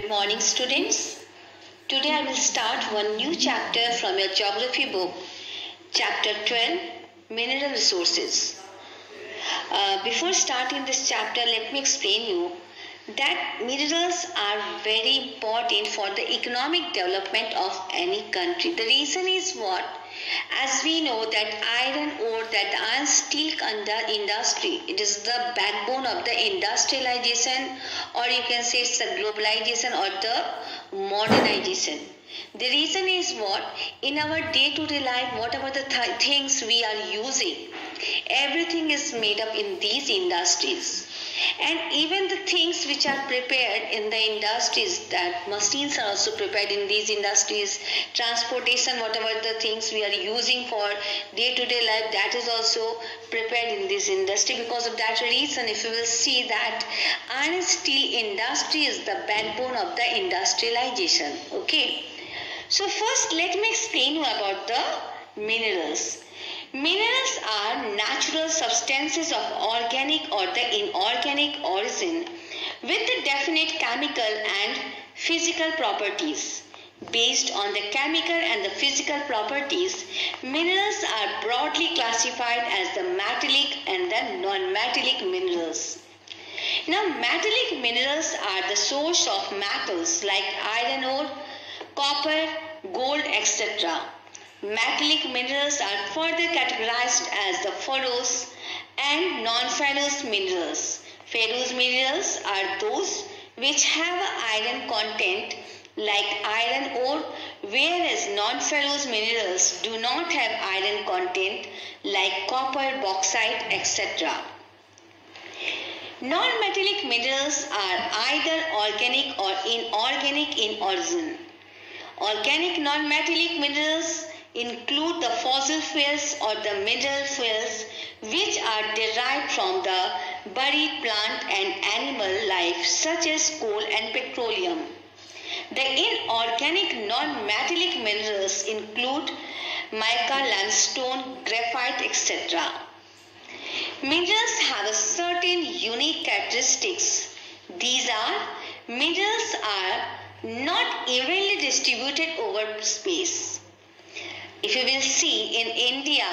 Good morning, students. Today I will start one new chapter from your geography book, chapter 12, Mineral Resources. Before starting this chapter, let me explain you that minerals are very important for the economic development of any country. The reason is what? As we know that iron ore, that iron steel industry, it is the backbone of the industrialization, or you can say it's the globalization or the modernization. The reason is what? In our day-to-day life, whatever the things we are using, everything is made up in these industries. And even the things which are prepared in the industries, that machines are also prepared in these industries, transportation, whatever the things we are using for day-to-day life, that is also prepared in this industry. Because of that reason, if you will see that iron and steel industry is the backbone of the industrialization. Okay. So first let me explain you about the minerals. Minerals are natural substances of organic or the inorganic origin with the definite chemical and physical properties. Based on the chemical and the physical properties, minerals are broadly classified as the metallic and the non-metallic minerals. Now, metallic minerals are the source of metals like iron ore, copper, gold, etc. Metallic minerals are further categorized as the ferrous and non-ferrous minerals. Ferrous minerals are those which have iron content like iron ore, whereas non-ferrous minerals do not have iron content like copper, bauxite, etc. Non-metallic minerals are either organic or inorganic in origin. Organic non-metallic minerals include the fossil fuels or the mineral fuels which are derived from the buried plant and animal life such as coal and petroleum. The inorganic non-metallic minerals include mica, limestone, graphite, etc. Minerals have a certain unique characteristics. These are, minerals are not evenly distributed over space. If you will see in India,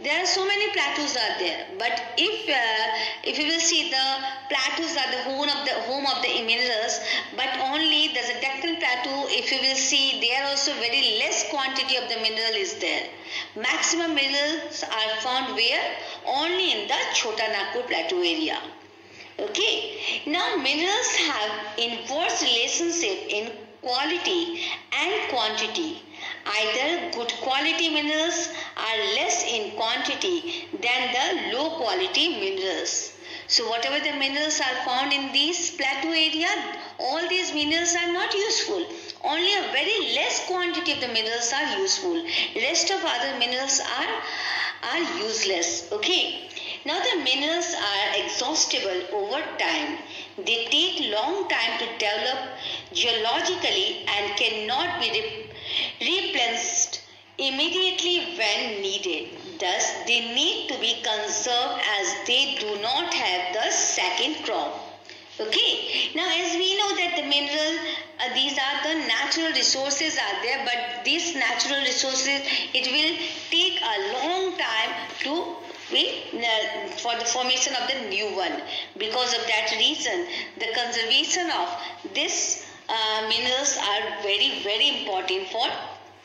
there are so many plateaus are there. But if you will see, the plateaus are the home of the minerals. But only there's a Deccan plateau. If you will see, there also very less quantity of the mineral is there. Maximum minerals are found where? Only in the Chota Nagpur plateau area. Okay. Now minerals have inverse relationship in quality and quantity. Either good quality minerals are less in quantity than the low quality minerals. So whatever the minerals are found in this plateau area, all these minerals are not useful. Only a very less quantity of the minerals are useful. Rest of other minerals are useless. Okay. Now the minerals are exhaustible over time. They take long time to develop geologically and cannot be replenished immediately when needed. Thus, they need to be conserved as they do not have the second crop. Okay. Now, as we know that the mineral, these are the natural resources are there, but these natural resources, it will take a long time to for the formation of the new one. Because of that reason, the conservation of this minerals are very, very important for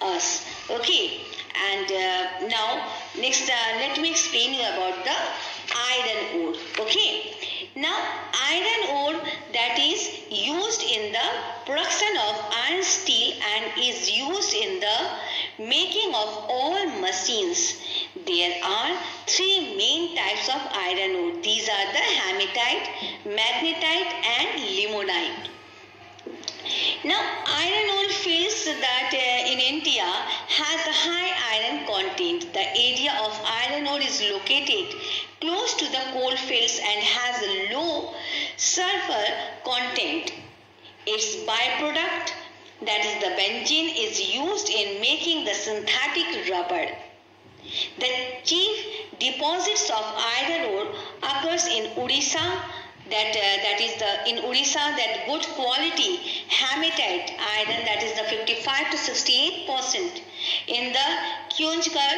us. Okay. And now next let me explain you about the iron ore. Okay. Now iron ore, that is used in the production of iron steel and is used in the making of all machines. There are three main types of iron ore. These are the hematite, magnetite and limonite. Now, iron ore fields that in India has a high iron content. The area of iron ore is located close to the coal fields and has a low sulfur content. Its byproduct, that is the benzene, is used in making the synthetic rubber. The chief deposits of iron ore occurs in Odisha, that is the in Odisha, that good quality hematite iron, that is the 55 to 68%. In the Keonjhar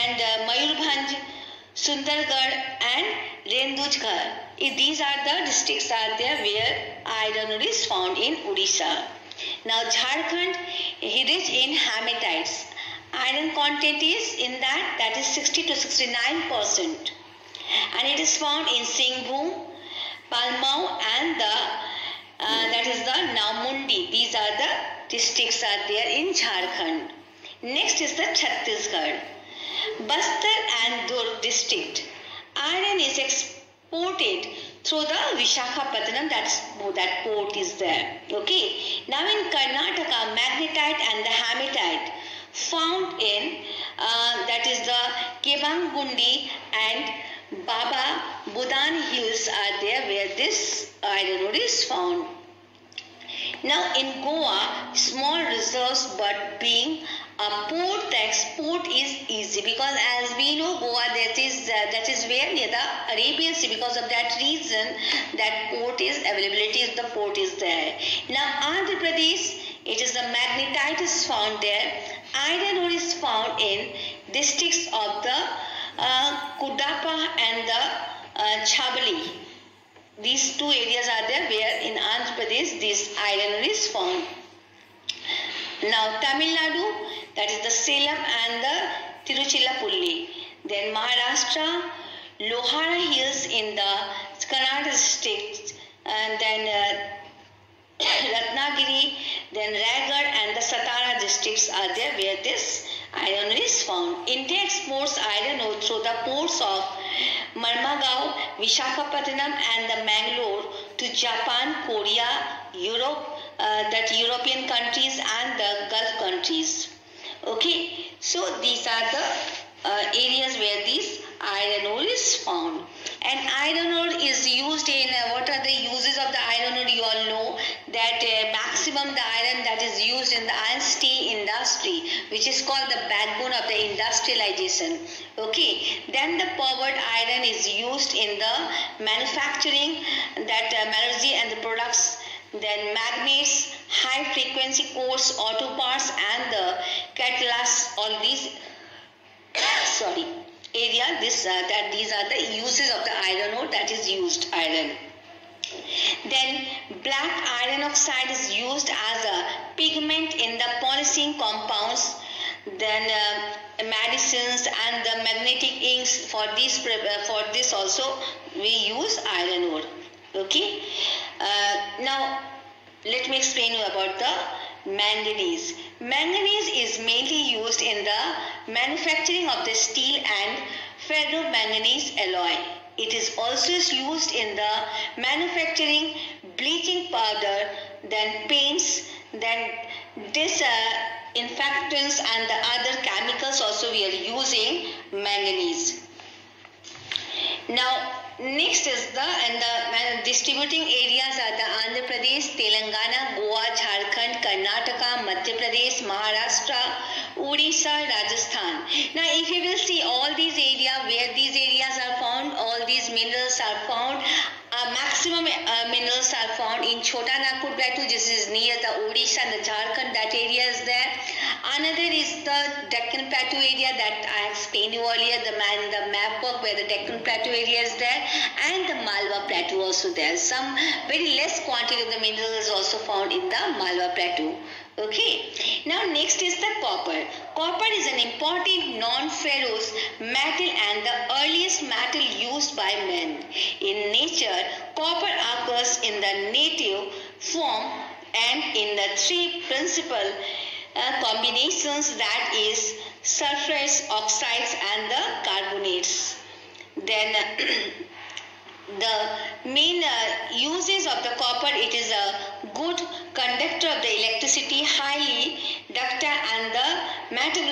and Mayurbhanj, Sundargarh and Renduzgarh, these are the districts are there where iron ore is found in Odisha. Now Jharkhand is rich in hematites. Iron content is in that is 60 to 69%, and it is found in Singhbhum, Palmau and that is the Namundi. These are the districts are there in Jharkhand. Next is the Chhattisgarh. Bastar and Durg district. Iron is exported through the Vishakhapatnam, that port is there. Okay. Now in Karnataka, magnetite and the hematite found in that is the Kebangundi and Baba Budan hills are there where this iron ore is found. Now in Goa, small reserves, but being a port, the export is easy, because as we know Goa that is where near the Arabian Sea. Because of that reason, that port is availability of the port is there. Now Andhra Pradesh, it is the magnetite is found there. Iron ore is found in districts of the Kudapa and the Chabali. These two areas are there where in Andhra Pradesh this iron ore is found. Now Tamil Nadu, that is the Salem and the Tiruchirappalli. Then Maharashtra, Lohara hills in the Karnataka district, and then Ratnagiri, then Raigad and the Satara districts are there where this iron ore is found. India exports iron ore through the ports of Marmagao, Vishakhapatnam and the Mangalore to Japan, Korea, Europe, that European countries and the Gulf countries. Okay, so these are the areas where this iron ore is found. And iron ore is used in, what are the uses of the iron ore? You all know that maximum the iron that is used in the iron steel industry, which is called the backbone of the industrialization. Okay, then the powered iron is used in the manufacturing, that metallurgy and the products. Then magnets, high frequency cores, auto parts and the catalysts, all these area, these are the uses of the iron ore that is used iron. Then black iron oxide is used as a pigment in the polishing compounds, then medicines and the magnetic inks. For this also we use iron ore. Okay. Now let me explain you about the manganese. Manganese is mainly used in the manufacturing of the steel and ferromanganese alloy. It is also used in the manufacturing bleaching powder, then paints, then disinfectants and the other chemicals also we are using manganese. Now next is the distributing areas are the Andhra Pradesh, Telangana, Goa, Jharkhand, Karnataka, Madhya Pradesh, Maharashtra, Odisha, Rajasthan. Now if you will see all these areas where these areas are found, all these minerals are found. Maximum minerals are found in Chota Nagpur Plateau. This is near the Odisha and the Jharkhand, that area is there. Another is the Deccan Plateau area that I explained you earlier, the map work where the Deccan Plateau area is there, and the Malwa Plateau also there. Some very less quantity of the minerals is also found in the Malwa Plateau. Okay. Now next is the copper. Copper is an important non-ferrous metal and the earliest metal used by men. In nature, copper occurs in the native form and in the three principal combinations, that is sulfurous oxides and the carbonates. Then the main uses of the copper, it is a good conductor of the electricity, highly ductile and the metal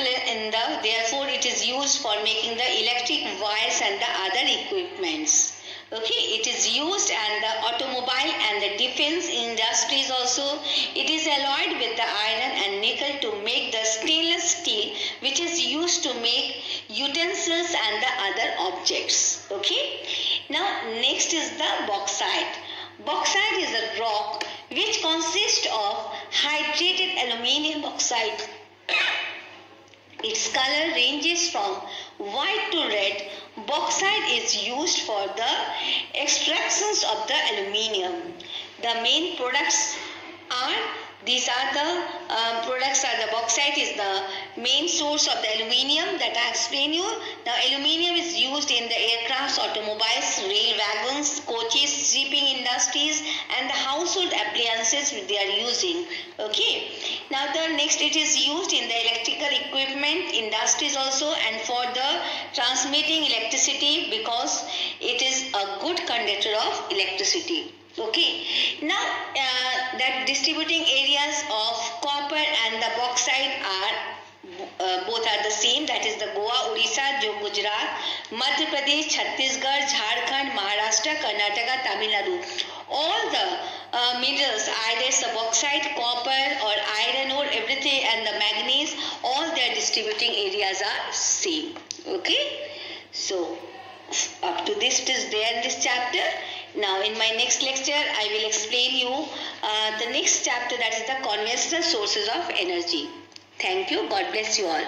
therefore it is used for making the electric wires and the other equipments. Okay, it is used in the automobile and the defense industries also. It is alloyed with the iron and nickel to make the stainless steel, which is used to make utensils and the other objects. Okay. Now next is the bauxite. Bauxite is a rock which consists of hydrated aluminium oxide. Its color ranges from white to red. Bauxite is used for the extractions of the aluminium. The main products are the bauxite is the main source of the aluminium that I explained you. The aluminium is used in the aircrafts, automobiles, rail wagons, coaches, shipping industries and the household appliances they are using. Okay. Now the next, it is used in the electrical equipment industries also and for the transmitting electricity because it is a good conductor of electricity. Okay. Now that distributing areas of copper and the bauxite are both are the same, that is the Goa, Odisha, Gujarat, Madhya Pradesh, Chhattisgarh, Jharkhand, Maharashtra, Karnataka, Tamil Nadu. All the minerals, either it's the bauxite, copper or iron ore, everything and the manganese, all their distributing areas are same. Okay. So up to this it is there in this chapter. Now in my next lecture I will explain you the next chapter, that is the conventional sources of energy. Thank you. God bless you all.